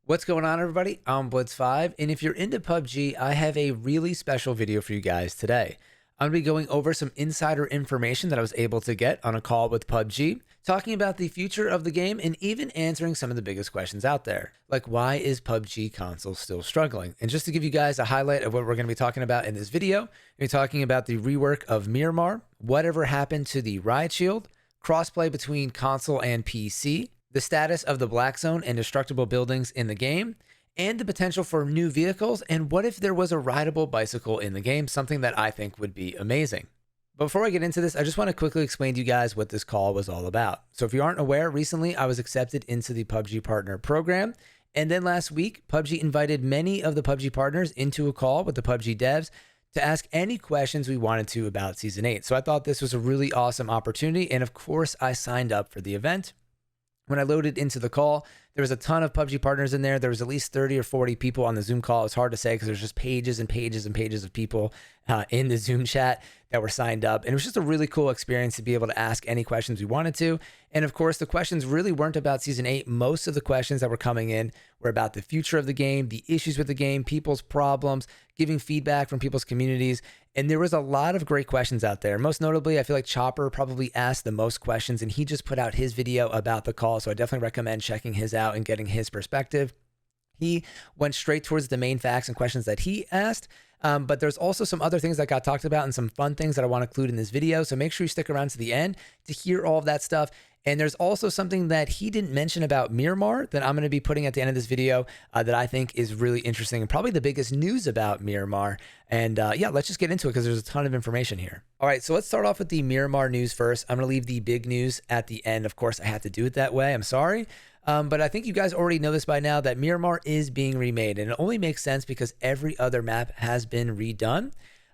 What's going on, everybody? I'm Blitz5, and if you're into PUBG, I have a really special video for you guys today. I'm going to be going over some insider information that I was able to get on a call with PUBG, talking about the future of the game, and even answering some of the biggest questions out there, like why is PUBG console still struggling? And just to give you guys a highlight of what we're going to be talking about in this video, we're talking about the rework of Miramar, whatever happened to the Riot Shield, crossplay between console and PC, the status of the black zone and destructible buildings in the game, and the potential for new vehicles, and what if there was a rideable bicycle in the game, something that I think would be amazing. Before I get into this, I just want to quickly explain to you guys what this call was all about. So if you aren't aware, recently I was accepted into the PUBG Partner program, and then last week, PUBG invited many of the PUBG partners into a call with the PUBG devs to ask any questions we wanted to about Season 8. So I thought this was a really awesome opportunity, and of course I signed up for the event. When I loaded into the call, there was a ton of PUBG partners in there. There was at least 30 or 40 people on the Zoom call. It's hard to say because there's just pages and pages and pages of people in the Zoom chat that were signed up. And it was just a really cool experience to be able to ask any questions we wanted to. And of course, the questions really weren't about Season 8. Most of the questions that were coming in were about the future of the game, the issues with the game, people's problems, giving feedback from people's communities. And there was a lot of great questions out there. Most notably, I feel like Chopper probably asked the most questions, and he just put out his video about the call. So I definitely recommend checking his out and getting his perspective. He went straight towards the main facts and questions that he asked. But there's also some other things that got talked about and some fun things that I want to include in this video. So make sure you stick around to the end to hear all of that stuff. And there's also something that he didn't mention about Miramar that I'm going to be putting at the end of this video that I think is really interesting and probably the biggest news about Miramar. And yeah, let's just get into it because there's a ton of information here. All right, so let's start off with the Miramar news first. I'm going to leave the big news at the end. Of course, I had to do it that way. I'm sorry. But I think you guys already know this by now that Miramar is being remade, and it only makes sense because every other map has been redone.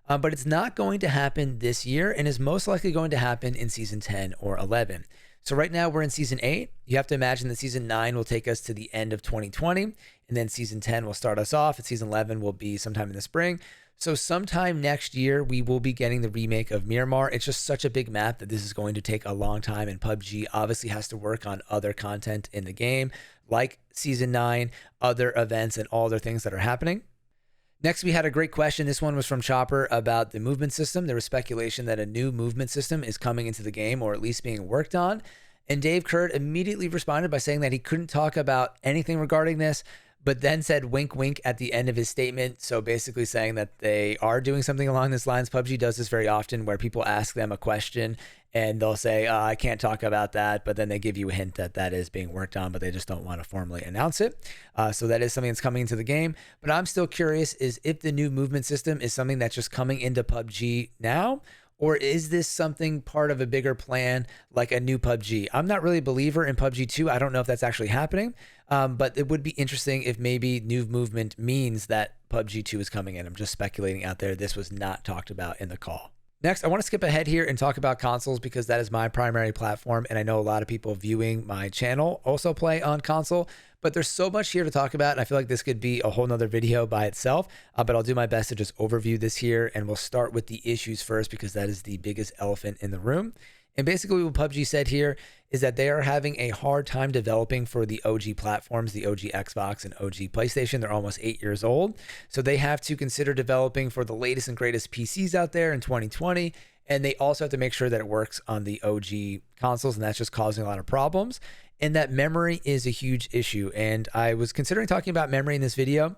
But it's not going to happen this year and is most likely going to happen in Season 10 or 11. So right now we're in Season 8. You have to imagine that Season 9 will take us to the end of 2020, and then Season 10 will start us off, and Season 11 will be sometime in the spring. So sometime next year, we will be getting the remake of Miramar. It's just such a big map that this is going to take a long time, and PUBG obviously has to work on other content in the game, like Season 9, other events, and all other things that are happening. Next, we had a great question. This one was from Chopper about the movement system. There was speculation that a new movement system is coming into the game, or at least being worked on. And Dave Kurt immediately responded by saying that he couldn't talk about anything regarding this, but then said wink, wink at the end of his statement. So basically saying that they are doing something along this lines. PUBG does this very often where people ask them a question and they'll say, I can't talk about that. But then they give you a hint that that is being worked on, but they just don't want to formally announce it. So that is something that's coming into the game. But I'm still curious is if the new movement system is something that's just coming into PUBG now, or is this something part of a bigger plan like a new PUBG? I'm not really a believer in PUBG 2. I don't know if that's actually happening, but it would be interesting if maybe new movement means that PUBG 2 is coming in. I'm just speculating out there. This was not talked about in the call. Next, I want to skip ahead here and talk about consoles because that is my primary platform, and I know a lot of people viewing my channel also play on console, but there's so much here to talk about, and I feel like this could be a whole nother video by itself, but I'll do my best to just overview this here, and we'll start with the issues first because that is the biggest elephant in the room. And basically what PUBG said here is that they are having a hard time developing for the OG platforms, the OG Xbox and OG PlayStation. They're almost 8 years old. So they have to consider developing for the latest and greatest PCs out there in 2020. And they also have to make sure that it works on the OG consoles. And that's just causing a lot of problems. And that memory is a huge issue. And I was considering talking about memory in this video,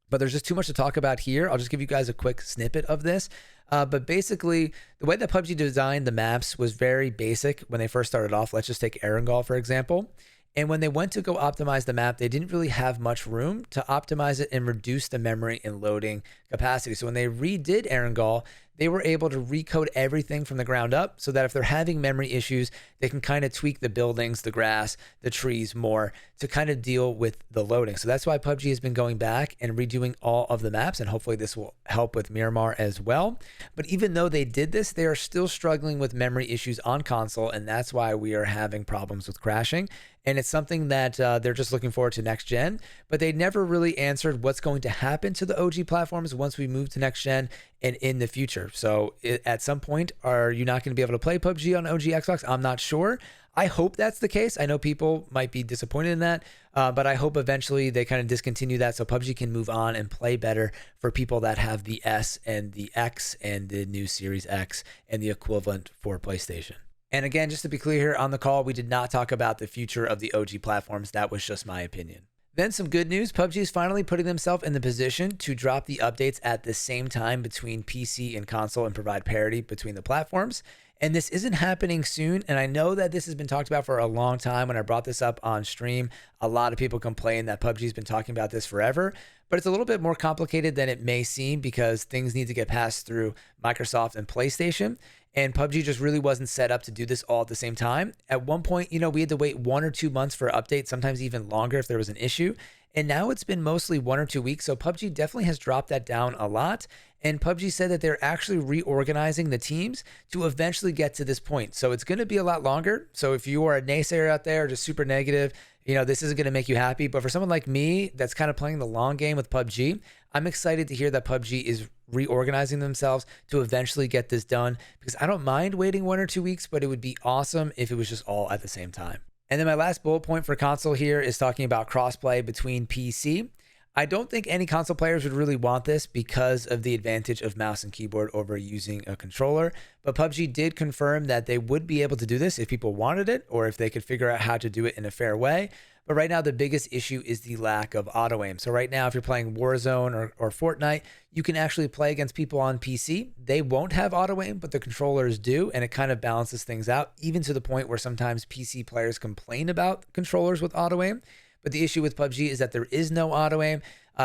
but there's just too much to talk about here. I'll just give you guys a quick snippet of this. But basically, the way that PUBG designed the maps was very basic when they first started off. Let's just take Erangel, for example. And when they went to go optimize the map, they didn't really have much room to optimize it and reduce the memory and loading capacity. So when they redid Erangel, they were able to recode everything from the ground up so that if they're having memory issues, they can kind of tweak the buildings, the grass, the trees more to kind of deal with the loading. So that's why PUBG has been going back and redoing all of the maps, and hopefully this will help with Miramar as well. But even though they did this, they are still struggling with memory issues on console, and that's why we are having problems with crashing. And it's something that they're just looking forward to next gen, but they never really answered what's going to happen to the OG platforms once we move to next gen and in the future. So at some point, are you not going to be able to play PUBG on OG Xbox? I'm not sure. I hope that's the case. I know people might be disappointed in that, but I hope eventually they kind of discontinue that so PUBG can move on and play better for people that have the S and the X and the new Series X and the equivalent for PlayStation. And again, just to be clear here on the call, we did not talk about the future of the OG platforms. That was just my opinion. Then some good news, PUBG is finally putting themselves in the position to drop the updates at the same time between PC and console and provide parity between the platforms. And this isn't happening soon. And I know that this has been talked about for a long time. When I brought this up on stream, a lot of people complain that PUBG has been talking about this forever, but it's a little bit more complicated than it may seem because things need to get passed through Microsoft and PlayStation. And PUBG just really wasn't set up to do this all at the same time. At one point, we had to wait 1 or 2 months for updates, sometimes even longer if there was an issue. And now it's been mostly 1 or 2 weeks. So PUBG definitely has dropped that down a lot. And PUBG said that they're actually reorganizing the teams to eventually get to this point. So it's going to be a lot longer. So if you are a naysayer out there, just super negative, this isn't going to make you happy. But for someone like me that's kind of playing the long game with PUBG, I'm excited to hear that PUBG is reorganizing themselves to eventually get this done, because I don't mind waiting 1 or 2 weeks, but it would be awesome if it was just all at the same time. And then my last bullet point for console here is talking about crossplay between PC. I don't think any console players would really want this because of the advantage of mouse and keyboard over using a controller. But PUBG did confirm that they would be able to do this if people wanted it or if they could figure out how to do it in a fair way. But right now, the biggest issue is the lack of auto aim. So right now, if you're playing Warzone or Fortnite, you can actually play against people on PC. They won't have auto aim, but the controllers do. And it kind of balances things out, even to the point where sometimes PC players complain about controllers with auto aim. But the issue with PUBG is that there is no auto aim.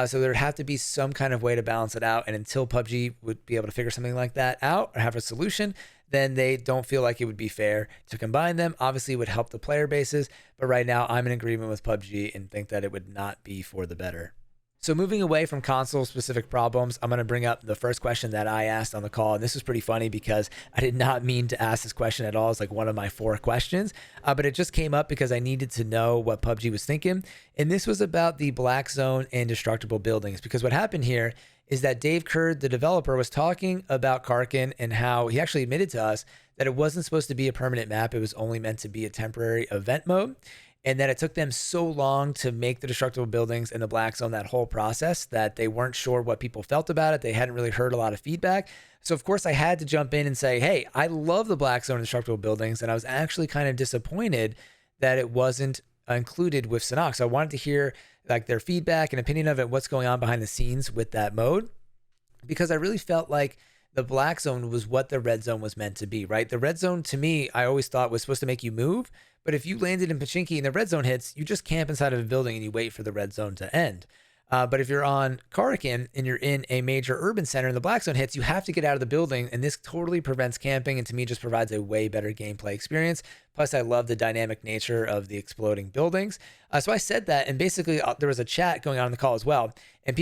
So there'd have to be some kind of way to balance it out. And until PUBG would be able to figure something like that out or have a solution, then they don't feel like it would be fair to combine them. Obviously, it would help the player bases. But right now, I'm in agreement with PUBG and think that it would not be for the better. So moving away from console-specific problems, I'm going to bring up the first question that I asked on the call. And this was pretty funny because I did not mean to ask this question at all. It's like one of my 4 questions, but it just came up because I needed to know what PUBG was thinking. And this was about the black zone and destructible buildings, because what happened here is that Dave Kurd, the developer, was talking about Karkin and how he actually admitted to us that it wasn't supposed to be a permanent map. It was only meant to be a temporary event mode. And that it took them so long to make the destructible buildings in the black zone, that whole process, that they weren't sure what people felt about it. They hadn't really heard a lot of feedback. So of course I had to jump in and say, hey, I love the black zone and destructible buildings. And I was actually kind of disappointed that it wasn't included with Sanox. So I wanted to hear like their feedback and opinion of it, what's going on behind the scenes with that mode, because I really felt like the black zone was what the red zone was meant to be, right? The red zone, to me, I always thought was supposed to make you move. But if you landed in Pachinki and the red zone hits, you just camp inside of a building and you wait for the red zone to end. But if you're on Karkin and you're in a major urban center and the black zone hits, you have to get out of the building. And this totally prevents camping, and to me just provides a way better gameplay experience. Plus, I love the dynamic nature of the exploding buildings. So I said that, and basically there was a chat going on in the call as well. And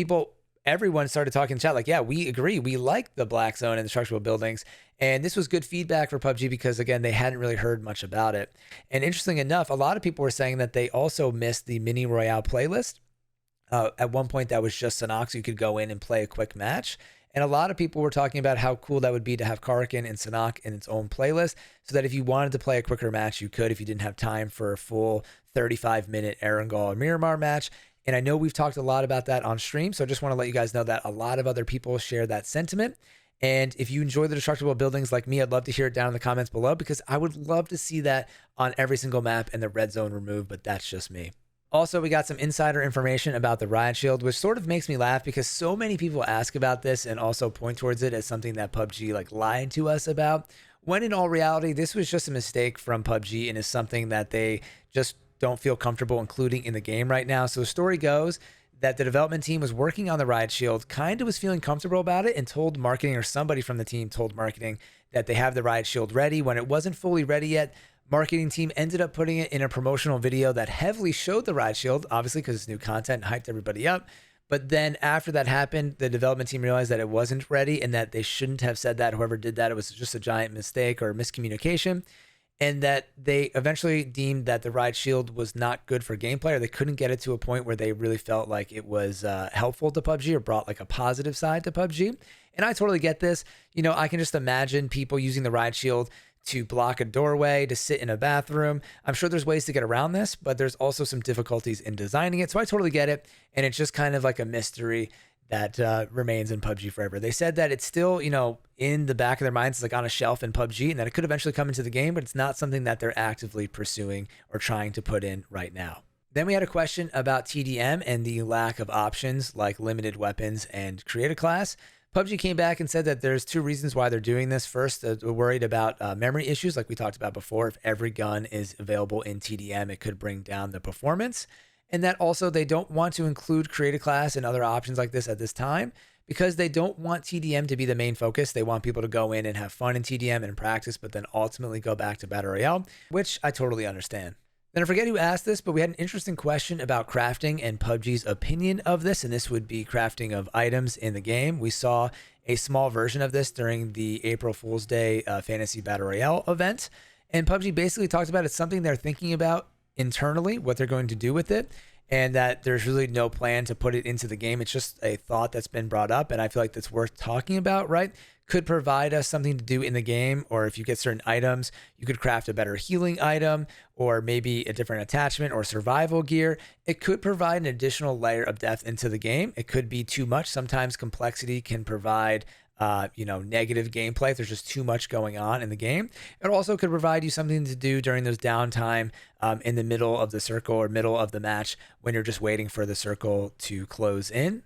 everyone started talking in chat like, yeah, we agree. We like the black zone and the structural buildings. And this was good feedback for PUBG because, again, they hadn't really heard much about it. And interesting enough, a lot of people were saying that they also missed the Mini Royale playlist. At one point, that was just Sanox. You could go in and play a quick match. And a lot of people were talking about how cool that would be to have Karkin and Sanox in its own playlist, so that if you wanted to play a quicker match, you could, if you didn't have time for a full 35-minute Erangel or Miramar match. And I know we've talked a lot about that on stream, so I just want to let you guys know that a lot of other people share that sentiment. And if you enjoy the destructible buildings like me, I'd love to hear it down in the comments below, because I would love to see that on every single map and the red zone removed, but that's just me. Also, we got some insider information about the Riot Shield, which sort of makes me laugh because so many people ask about this and also point towards it as something that PUBG lied to us about, when in all reality, this was just a mistake from PUBG and is something that they just don't feel comfortable including in the game right now. So the story goes that the development team was working on the Riot Shield, kind of was feeling comfortable about it, and told marketing, or somebody from the team told marketing, that they have the Riot Shield ready. When it wasn't fully ready yet, marketing team ended up putting it in a promotional video that heavily showed the Riot Shield, obviously because it's new content and hyped everybody up. But then after that happened, the development team realized that it wasn't ready and that they shouldn't have said that. Whoever did that, it was just a giant mistake or miscommunication. And that they eventually deemed that the Riot Shield was not good for gameplay, or they couldn't get it to a point where they really felt like it was helpful to PUBG or brought a positive side to PUBG. And I totally get this. I can just imagine people using the Riot Shield to block a doorway, to sit in a bathroom. I'm sure there's ways to get around this, but there's also some difficulties in designing it. So I totally get it. And it's just kind of like a mystery that remains in PUBG forever. They said that it's still, in the back of their minds, it's like on a shelf in PUBG, and that it could eventually come into the game, but it's not something that they're actively pursuing or trying to put in right now. Then we had a question about TDM and the lack of options like limited weapons and create a class. PUBG came back and said that there's two reasons why they're doing this. First, they're worried about memory issues, like we talked about before. If every gun is available in TDM, it could bring down the performance. And that also they don't want to include create a class and other options like this at this time because they don't want TDM to be the main focus. They want people to go in and have fun in TDM and practice, but then ultimately go back to Battle Royale, which I totally understand. Then I forget who asked this, but we had an interesting question about crafting and PUBG's opinion of this, and this would be crafting of items in the game. We saw a small version of this during the April Fool's Day Fantasy Battle Royale event, and PUBG basically talked about it's something they're thinking about internally, what they're going to do with it, and that there's really no plan to put it into the game. It's just a thought that's been brought up, and I feel like that's worth talking about, right? Could provide us something to do in the game, or if you get certain items, you could craft a better healing item, or maybe a different attachment or survival gear. It could provide an additional layer of depth into the game. It could be too much. Sometimes complexity can provide negative gameplay if there's just too much going on in the game. It also could provide you something to do during those downtime in the middle of the circle or middle of the match when you're just waiting for the circle to close in.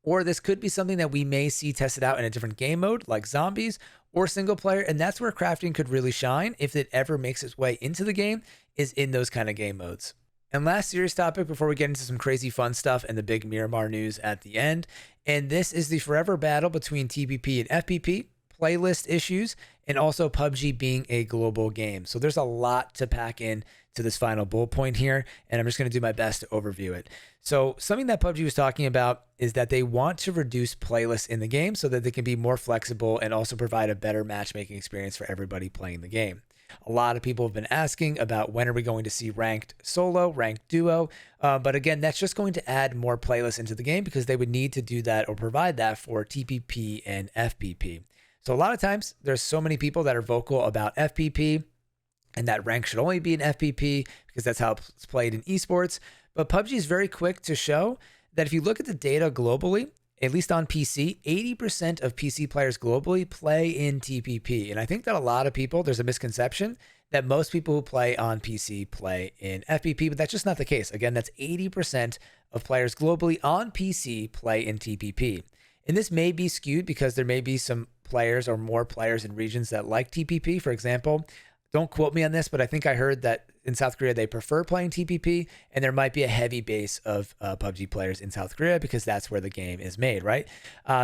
Or this could be something that we may see tested out in a different game mode like zombies or single player. And that's where crafting could really shine if it ever makes its way into the game, is in those kind of game modes. And last serious topic before we get into some crazy fun stuff and the big Miramar news at the end. And this is the forever battle between TPP and FPP, playlist issues, and also PUBG being a global game. So there's a lot to pack in to this final bullet point here, and I'm just going to do my best to overview it. So something that PUBG was talking about is that they want to reduce playlists in the game so that they can be more flexible and also provide a better matchmaking experience for everybody playing the game. A lot of people have been asking about when are we going to see ranked solo, ranked duo, but again, that's just going to add more playlists into the game because they would need to do that or provide that for TPP and FPP. So a lot of times there's so many people that are vocal about FPP and that rank should only be in FPP because that's how it's played in esports. But PUBG is very quick to show that if you look at the data globally, at least on PC, 80% of PC players globally play in TPP. And I think that a lot of people, there's a misconception that most people who play on PC play in FPP, but that's just not the case. Again, that's 80% of players globally on PC play in TPP. And this may be skewed because there may be some players or more players in regions that like TPP. For example, don't quote me on this, but I think I heard that in South Korea, they prefer playing TPP, and there might be a heavy base of PUBG players in South Korea because that's where the game is made, right?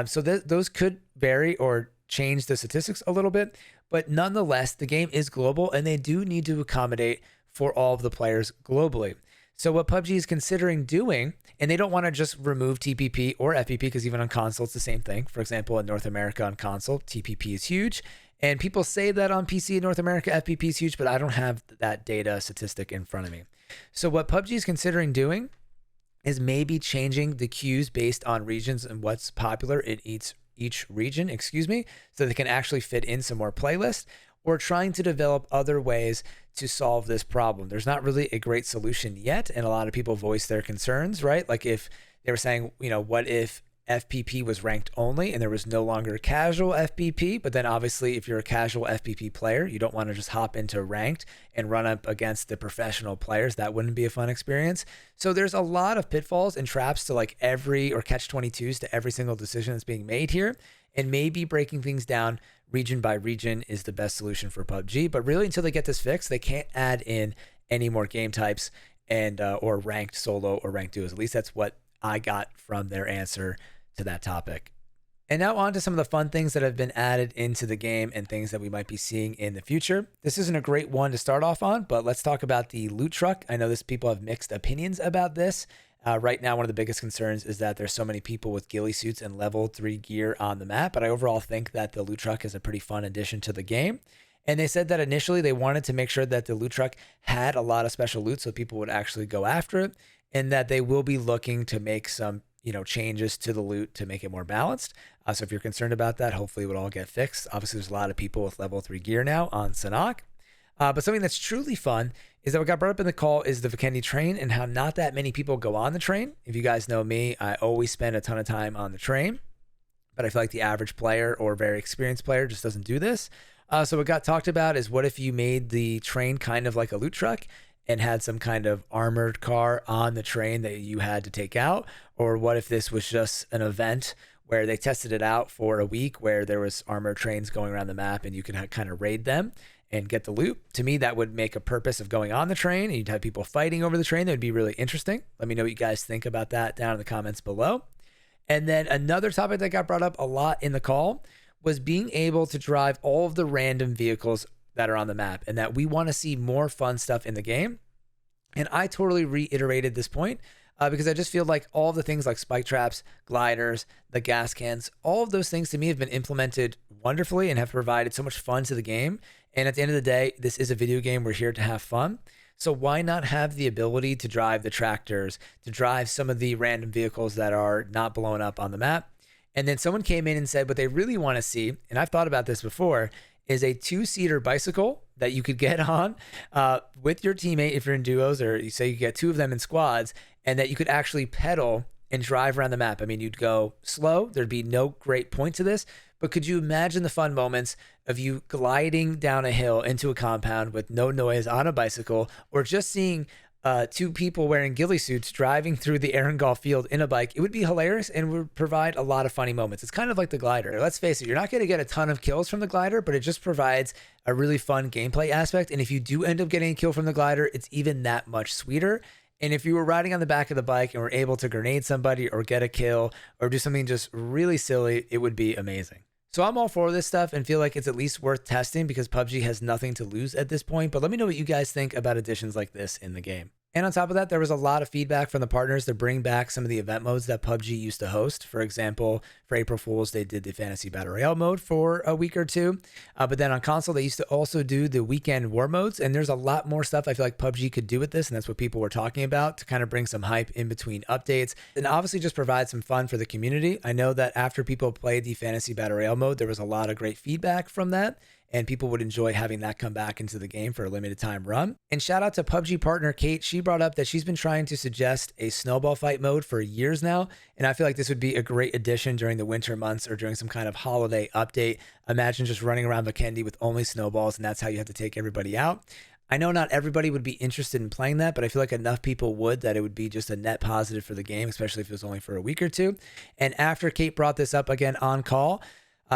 So those could vary or change the statistics a little bit, but nonetheless, the game is global, and they do need to accommodate for all of the players globally. So what PUBG is considering doing, and they don't want to just remove TPP or FPP because even on console, it's the same thing. For example, in North America on console, TPP is huge. And people say that on PC in North America, FPP is huge, but I don't have that data statistic in front of me. So what PUBG is considering doing is maybe changing the queues based on regions and what's popular in each region, so they can actually fit in some more playlists, or trying to develop other ways to solve this problem. There's not really a great solution yet, and a lot of people voice their concerns, right? Like if they were saying, what if FPP was ranked only and there was no longer casual FPP, but then obviously if you're a casual FPP player, you don't want to just hop into ranked and run up against the professional players. That wouldn't be a fun experience. So there's a lot of pitfalls and traps to catch-22s to every single decision that's being made here. And maybe breaking things down region by region is the best solution for PUBG. But really, until they get this fixed, they can't add in any more game types and or ranked solo or ranked duos. At least that's what I got from their answer to that topic. And now on to some of the fun things that have been added into the game and things that we might be seeing in the future. This isn't a great one to start off on, but let's talk about the loot truck. I know people have mixed opinions about this. Right now, one of the biggest concerns is that there's so many people with ghillie suits and level 3 gear on the map, but I overall think that the loot truck is a pretty fun addition to the game. And they said that initially they wanted to make sure that the loot truck had a lot of special loot so people would actually go after it, and that they will be looking to make some changes to the loot to make it more balanced. So if you're concerned about that, hopefully it would all get fixed. Obviously, there's a lot of people with level 3 gear now on Sanhok. But something that's truly fun is that what got brought up in the call is the Vikendi train and how not that many people go on the train. If you guys know me, I always spend a ton of time on the train, but I feel like the average player or very experienced player just doesn't do this. So what got talked about is what if you made the train kind of like a loot truck and had some kind of armored car on the train that you had to take out? Or what if this was just an event where they tested it out for a week where there was armored trains going around the map and you could kind of raid them and get the loot? To me, that would make a purpose of going on the train, and you'd have people fighting over the train. That would be really interesting. Let me know what you guys think about that down in the comments below. And then another topic that got brought up a lot in the call was being able to drive all of the random vehicles that are on the map, and that we want to see more fun stuff in the game. And I totally reiterated this point because I just feel like all of the things like spike traps, gliders, the gas cans, all of those things to me have been implemented wonderfully and have provided so much fun to the game. And at the end of the day, this is a video game. We're here to have fun. So why not have the ability to drive the tractors, to drive some of the random vehicles that are not blowing up on the map? And then someone came in and said what they really want to see, and I've thought about this before, is a 2-seater bicycle that you could get on with your teammate if you're in duos, or you say you get 2 of them in squads, and that you could actually pedal and drive around the map. I mean, you'd go slow. There'd be no great point to this, but could you imagine the fun moments of you gliding down a hill into a compound with no noise on a bicycle, or just seeing 2 people wearing ghillie suits driving through the Erangel field in a bike? It would be hilarious and would provide a lot of funny moments. It's kind of like the glider. Let's face it, you're not going to get a ton of kills from the glider, but it just provides a really fun gameplay aspect. And if you do end up getting a kill from the glider, it's even that much sweeter. And if you were riding on the back of the bike and were able to grenade somebody or get a kill or do something just really silly, it would be amazing. So I'm all for this stuff and feel like it's at least worth testing because PUBG has nothing to lose at this point. But let me know what you guys think about additions like this in the game. And on top of that, there was a lot of feedback from the partners to bring back some of the event modes that PUBG used to host. For example, for April Fools, they did the Fantasy Battle Royale mode for a week or two. But then on console, they used to also do the weekend war modes. And there's a lot more stuff I feel like PUBG could do with this. And that's what people were talking about to kind of bring some hype in between updates. And obviously just provide some fun for the community. I know that after people played the Fantasy Battle Royale mode, there was a lot of great feedback from that. And people would enjoy having that come back into the game for a limited time run. And shout out to PUBG partner Kate. She brought up that she's been trying to suggest a snowball fight mode for years now. And I feel like this would be a great addition during the winter months or during some kind of holiday update. Imagine just running around Vikendi with only snowballs, and that's how you have to take everybody out. I know not everybody would be interested in playing that, but I feel like enough people would that it would be just a net positive for the game, especially if it was only for a week or two. And after Kate brought this up again on call,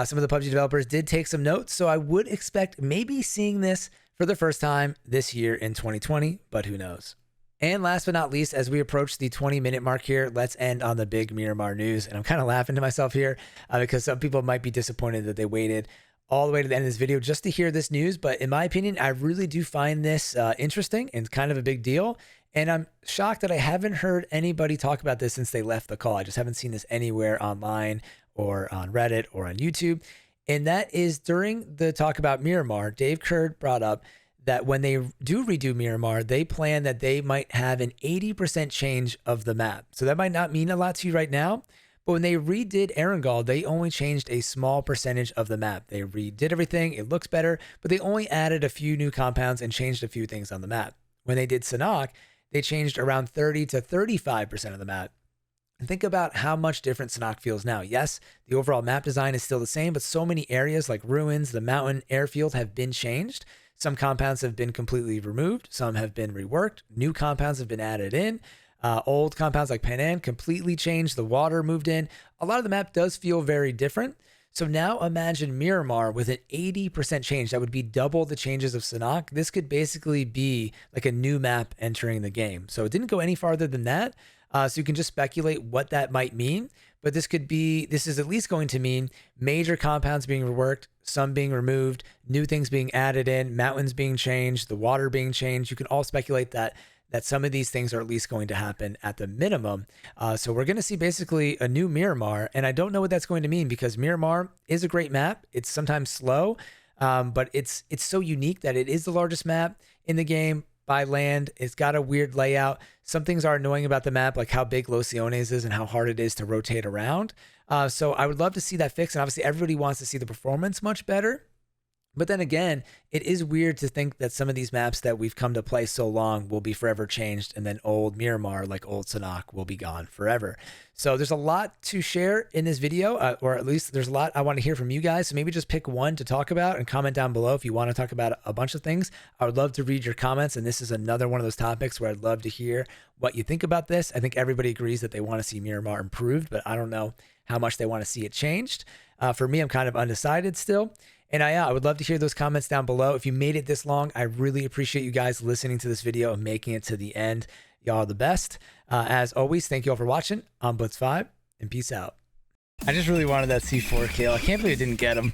some of the PUBG developers did take some notes, so I would expect maybe seeing this for the first time this year in 2020, but who knows. And last but not least, as we approach the 20-minute mark here, let's end on the big Miramar news. And I'm kind of laughing to myself here because some people might be disappointed that they waited all the way to the end of this video just to hear this news. But in my opinion, I really do find this interesting and kind of a big deal. And I'm shocked that I haven't heard anybody talk about this since they left the call. I just haven't seen this anywhere online or on Reddit or on YouTube. And that is during the talk about Miramar, Dave Kurd brought up that when they do redo Miramar, they plan that they might have an 80% change of the map. So that might not mean a lot to you right now, but when they redid Erangel, they only changed a small percentage of the map. They redid everything, it looks better, but they only added a few new compounds and changed a few things on the map. When they did Sanhok, they changed around 30 to 35% of the map. And think about how much different Sanhok feels now. Yes, the overall map design is still the same, but so many areas like ruins, the mountain, airfield have been changed. Some compounds have been completely removed. Some have been reworked. New compounds have been added in. Old compounds like Panan completely changed. The water moved in. A lot of the map does feel very different. So now imagine Miramar with an 80% change. That would be double the changes of Sanhok. This could basically be like a new map entering the game. So it didn't go any farther than that. So you can just speculate what that might mean, but this is at least going to mean major compounds being reworked, some being removed, new things being added in, mountains being changed, the water being changed. You can all speculate that some of these things are at least going to happen at the minimum. So we're going to see basically a new Miramar, and I don't know what that's going to mean because Miramar is a great map. It's sometimes slow, but it's so unique that it is the largest map in the game. by land. It's got a weird layout. Some things are annoying about the map, like how big Los Leones is and how hard it is to rotate around. So I would love to see that fixed. And obviously everybody wants to see the performance much better. But then again, it is weird to think that some of these maps that we've come to play so long will be forever changed, and then old Miramar, like old Sanhok, will be gone forever. So there's a lot to share in this video, or at least there's a lot I want to hear from you guys. So maybe just pick one to talk about and comment down below if you want to talk about a bunch of things. I would love to read your comments, and this is another one of those topics where I'd love to hear what you think about this. I think everybody agrees that they want to see Miramar improved, but I don't know how much they want to see it changed. For me, I'm kind of undecided still. And I would love to hear those comments down below. If you made it this long, I really appreciate you guys listening to this video and making it to the end. Y'all are the best. As always, thank you all for watching. I'm Blitz5, and peace out. I just really wanted that C4 kill. I can't believe I didn't get him.